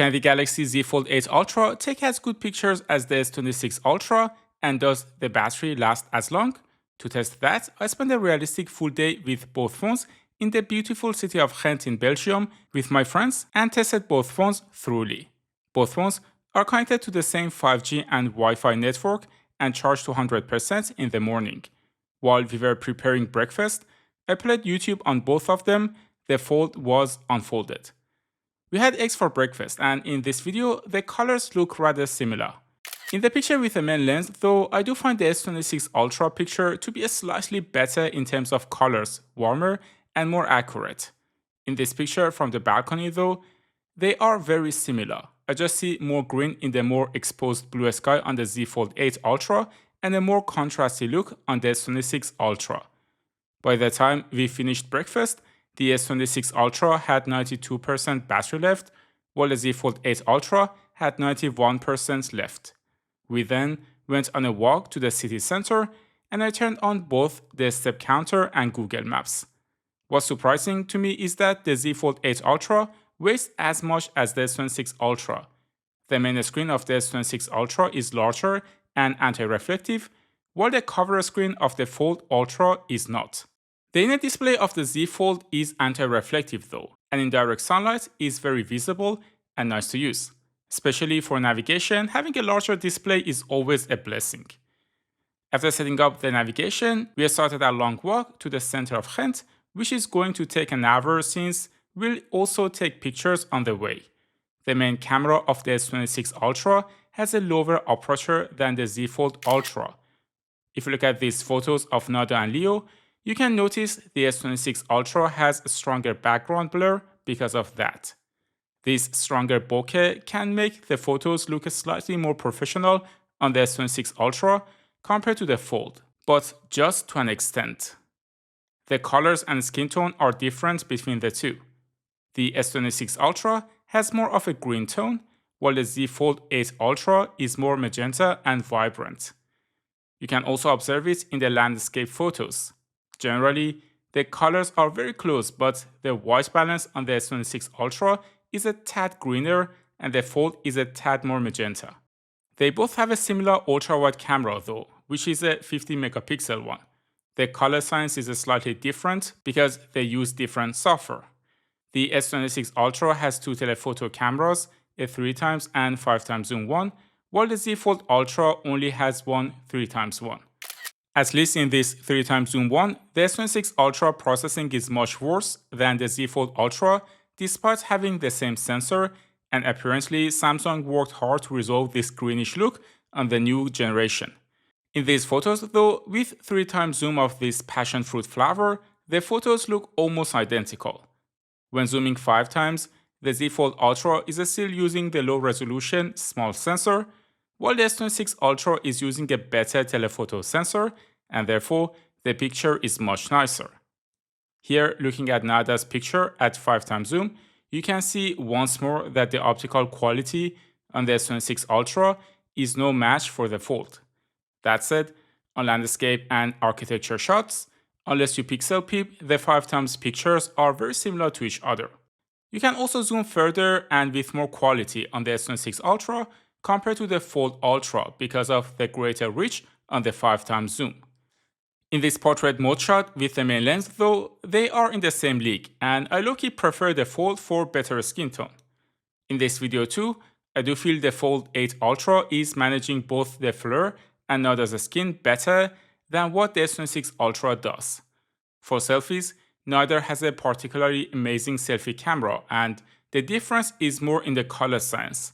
Can the Galaxy Z Fold 8 Ultra take as good pictures as the S26 Ultra, and does the battery last as long? To test that, I spent a realistic full day with both phones in the beautiful city of Ghent in Belgium with my friends and tested both phones thoroughly. Both phones are connected to the same 5G and Wi-Fi network and charged to 100% in the morning. While we were preparing breakfast, I played YouTube on both of them. The Fold was unfolded. We had eggs for breakfast, and in this video, the colors look rather similar. In the picture with the main lens, though, I do find the S26 Ultra picture to be slightly better in terms of colors, warmer and more accurate. In this picture from the balcony though, they are very similar. I just see more green in the more exposed blue sky on the Z Fold 8 Ultra and a more contrasty look on the S26 Ultra. By the time we finished breakfast, the S26 Ultra had 92% battery left, while the Z Fold 8 Ultra had 91% left. We then went on a walk to the city center, and I turned on both the step counter and Google Maps. What's surprising to me is that the Z Fold 8 Ultra weighs as much as the S26 Ultra. The main screen of the S26 Ultra is larger and anti-reflective, while the cover screen of the Fold Ultra is not. The inner display of the Z Fold is anti-reflective though, and in direct sunlight is very visible and nice to use. Especially for navigation, having a larger display is always a blessing. After setting up the navigation, we started a long walk to the center of Ghent, which is going to take an hour since we'll also take pictures on the way. The main camera of the S26 Ultra has a lower aperture than the Z Fold Ultra. If you look at these photos of Nada and Leo, you can notice the S26 Ultra has a stronger background blur because of that. This stronger bokeh can make the photos look slightly more professional on the S26 Ultra compared to the Fold, but just to an extent. The colors and skin tone are different between the two. The S26 Ultra has more of a green tone, while the Z Fold 8 Ultra is more magenta and vibrant. You can also observe it in the landscape photos. Generally, the colors are very close, but the white balance on the S26 Ultra is a tad greener and the Fold is a tad more magenta. They both have a similar ultra-wide camera though, which is a 50 megapixel one. The color science is slightly different because they use different software. The S26 Ultra has two telephoto cameras, a 3x and 5x zoom one, while the Z Fold Ultra only has one 3x1. At least in this 3x zoom one, the S26 Ultra processing is much worse than the Z Fold Ultra despite having the same sensor, and apparently Samsung worked hard to resolve this greenish look on the new generation. In these photos though, with 3x zoom of this passion fruit flower, the photos look almost identical. When zooming 5x, the Z Fold Ultra is still using the low resolution small sensor, while the S26 Ultra is using a better telephoto sensor, and therefore the picture is much nicer. Here, looking at Nada's picture at 5x zoom, you can see once more that the optical quality on the S26 Ultra is no match for the Fold. That said, on landscape and architecture shots, unless you pixel peep, the 5x pictures are very similar to each other. You can also zoom further and with more quality on the S26 Ultra compared to the Fold Ultra because of the greater reach on the 5x zoom. In this portrait mode shot with the main lens though, they are in the same league, and I low-key prefer the Fold for better skin tone. In this video too, I do feel the Fold 8 Ultra is managing both the flare and Nada's skin better than what the S26 Ultra does. For selfies, neither has a particularly amazing selfie camera, and the difference is more in the color science.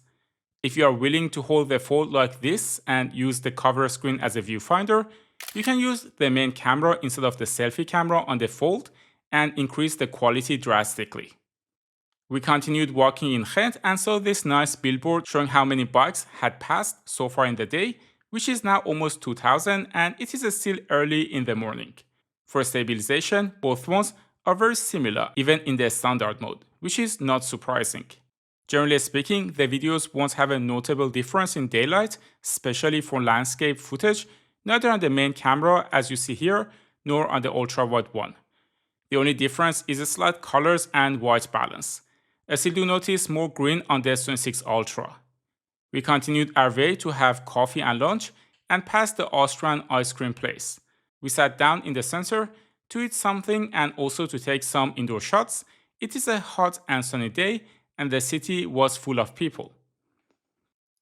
If you are willing to hold the Fold like this and use the cover screen as a viewfinder, you can use the main camera instead of the selfie camera on the Fold and increase the quality drastically. We continued walking in Ghent and saw this nice billboard showing how many bikes had passed so far in the day, which is now almost 2000, and it is still early in the morning. For stabilization, both ones are very similar even in the standard mode, which is not surprising. Generally speaking, the videos won't have a notable difference in daylight, especially for landscape footage, neither on the main camera as you see here, nor on the ultra-wide one. The only difference is a slight colors and white balance. I still do notice more green on the S26 Ultra. We continued our way to have coffee and lunch and passed the Austrian ice cream place. We sat down in the center to eat something and also to take some indoor shots. It is a hot and sunny day and the city was full of people.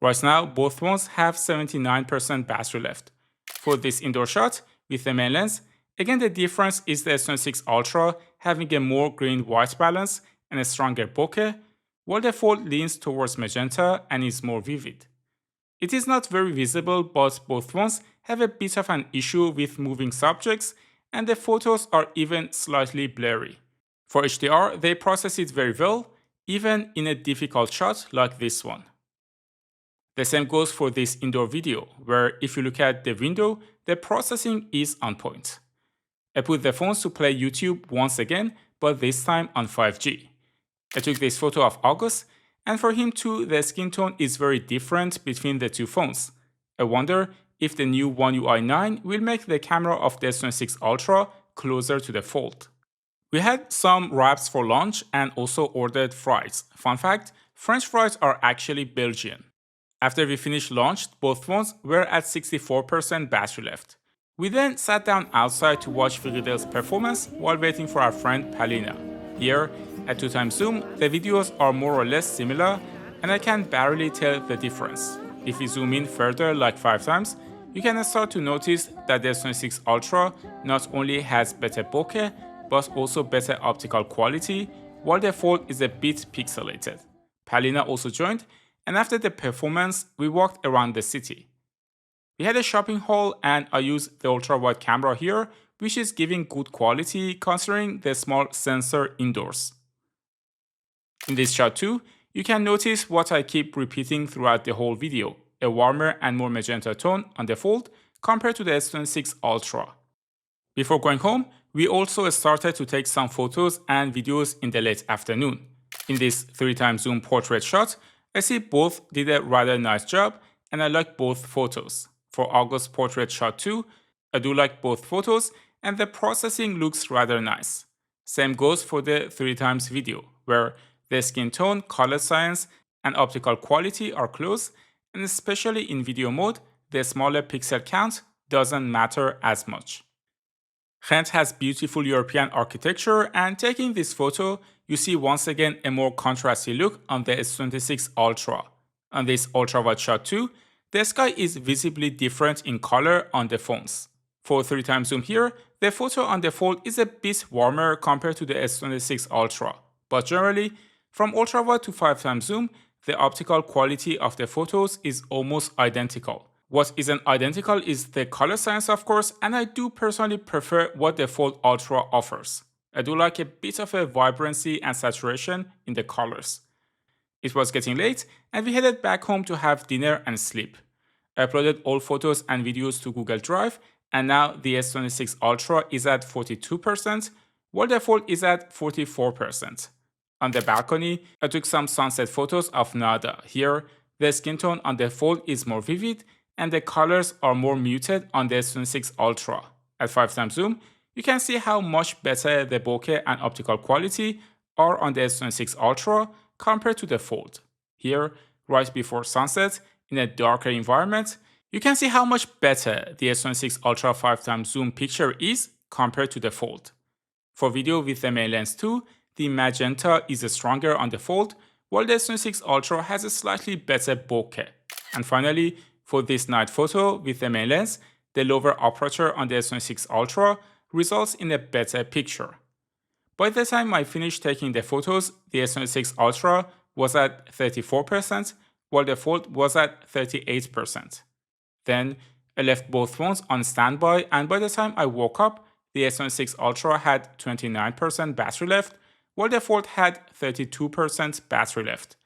Right now, both phones have 79% battery left. For this indoor shot with the main lens, again the difference is the S26 Ultra having a more green-white balance and a stronger bokeh, while the Fold leans towards magenta and is more vivid. It is not very visible, but both phones have a bit of an issue with moving subjects, and the photos are even slightly blurry. For HDR, they process it very well, even in a difficult shot like this one. The same goes for this indoor video, where if you look at the window, the processing is on point. I put the phones to play YouTube once again, but this time on 5G. I took this photo of August, and for him too, the skin tone is very different between the two phones. I wonder if the new One UI 9 will make the camera of the S26 Ultra closer to the Fold. We had some wraps for lunch and also ordered fries. Fun fact, French fries are actually Belgian. After we finished lunch, both phones were at 64% battery left. We then sat down outside to watch Figridel's performance while waiting for our friend Palina. Here, at 2x zoom, the videos are more or less similar and I can barely tell the difference. If we zoom in further like 5x, you can start to notice that the S26 Ultra not only has better bokeh, but also better optical quality, while the Fold is a bit pixelated. Palina also joined, and after the performance, we walked around the city. We had a shopping haul and I used the ultra-wide camera here, which is giving good quality considering the small sensor indoors. In this shot too, you can notice what I keep repeating throughout the whole video, a warmer and more magenta tone on the Fold compared to the S26 Ultra. Before going home, we also started to take some photos and videos in the late afternoon. In this 3x zoom portrait shot, I see both did a rather nice job and I like both photos. For August's portrait shot too, I do like both photos and the processing looks rather nice. Same goes for the 3x video, where the skin tone, color science, and optical quality are close, and especially in video mode, the smaller pixel count doesn't matter as much. Ghent has beautiful European architecture, and taking this photo, you see once again a more contrasty look on the S26 Ultra. On this ultra-wide shot too, the sky is visibly different in color on the phones. For 3x zoom here, the photo on the Fold is a bit warmer compared to the S26 Ultra, but generally, from ultra-wide to 5x zoom, the optical quality of the photos is almost identical. What isn't identical is the color science, of course, and I do personally prefer what the Fold Ultra offers. I do like a bit of a vibrancy and saturation in the colors. It was getting late, and we headed back home to have dinner and sleep. I uploaded all photos and videos to Google Drive, and now the S26 Ultra is at 42%, while the Fold is at 44%. On the balcony, I took some sunset photos of Nada. Here, the skin tone on the Fold is more vivid, and the colors are more muted on the S26 Ultra. At 5x zoom, you can see how much better the bokeh and optical quality are on the S26 Ultra compared to the Fold. Here, right before sunset, in a darker environment, you can see how much better the S26 Ultra 5x zoom picture is compared to the Fold. For video with the main lens too, the magenta is stronger on the Fold, while the S26 Ultra has a slightly better bokeh. And finally, for this night photo with the main lens, the lower aperture on the S26 Ultra results in a better picture. By the time I finished taking the photos, the S26 Ultra was at 34%, while the Fold was at 38%. Then I left both phones on standby, and by the time I woke up, the S26 Ultra had 29% battery left, while the Fold had 32% battery left.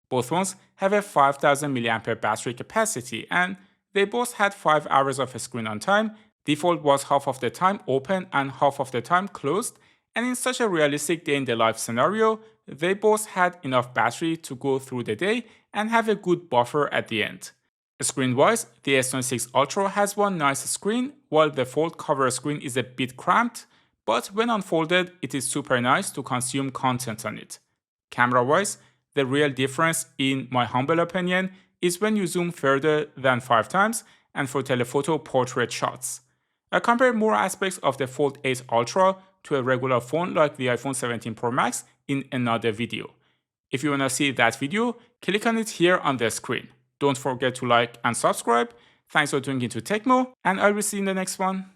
Both phones have a 5000 mAh battery capacity, and they both had 5 hours of screen on time. The Fold was half of the time open and half of the time closed, and in such a realistic day in the life scenario, they both had enough battery to go through the day and have a good buffer at the end. Screen-wise, the S26 Ultra has one nice screen, while the Fold cover screen is a bit cramped, but when unfolded, it is super nice to consume content on it. Camera-wise, the real difference, in my humble opinion, is when you zoom further than 5 times and for telephoto portrait shots. I compare more aspects of the Fold 8 Ultra to a regular phone like the iPhone 17 Pro Max in another video. If you want to see that video, click on it here on the screen. Don't forget to like and subscribe. Thanks for tuning into Tecmo, and I will see you in the next one.